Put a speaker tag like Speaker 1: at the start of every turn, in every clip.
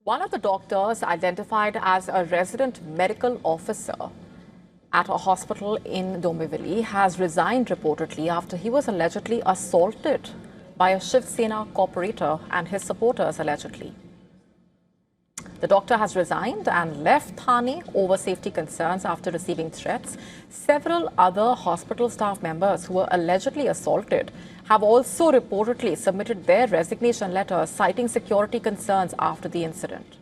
Speaker 1: One of the doctors, identified as a resident medical officer at a hospital in Dombivli, has resigned reportedly after he was allegedly assaulted by a Shiv Sena corporator and his supporters allegedly. The doctor has resigned and left Thane over safety concerns after receiving threats. Several other hospital staff members who were allegedly assaulted have also reportedly submitted their resignation letters citing security concerns after the incident.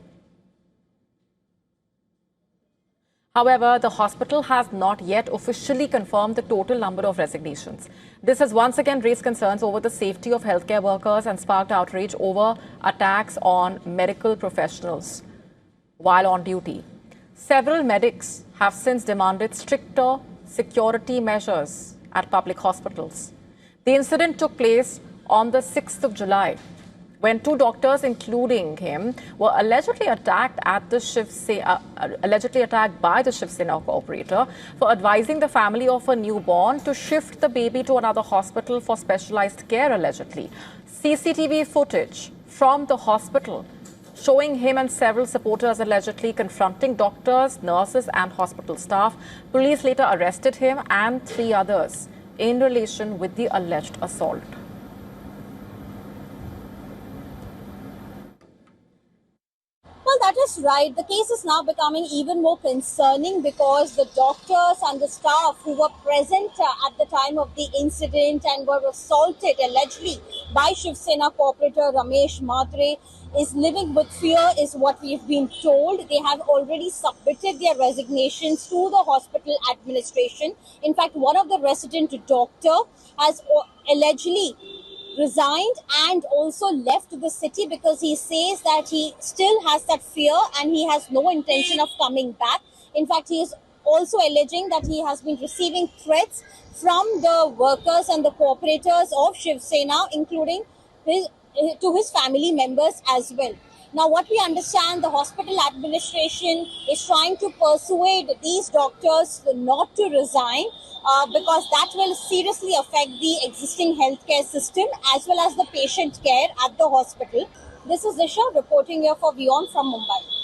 Speaker 1: However, the hospital has not yet officially confirmed the total number of resignations. This has once again raised concerns over the safety of healthcare workers and sparked outrage over attacks on medical professionals while on duty. Several medics have since demanded stricter security measures at public hospitals. The incident took place on the 6th of July, when two doctors, including him, were allegedly attacked by the Shiv Sena operator for advising the family of a newborn to shift the baby to another hospital for specialized care, allegedly. CCTV footage from the hospital showing him and several supporters allegedly confronting doctors, nurses and hospital staff. Police later arrested him and 3 others in relation with the alleged assault.
Speaker 2: Well, that is right. The case is now becoming even more concerning because the doctors and the staff who were present at the time of the incident and were assaulted allegedly by Shiv Sena corporator Ramesh Mhatre is living with fear, is what we've been told. They have already submitted their resignations to the hospital administration. In fact, one of the resident doctor has allegedly resigned and also left the city because he says that he still has that fear and he has no intention of coming back. In fact, he is also alleging that he has been receiving threats from the workers and the cooperators of Shiv Sena, including to his family members as well. Now, what we understand, the hospital administration is trying to persuade these doctors not to resign because that will seriously affect the existing healthcare system as well as the patient care at the hospital. This is Disha reporting here for WION from Mumbai.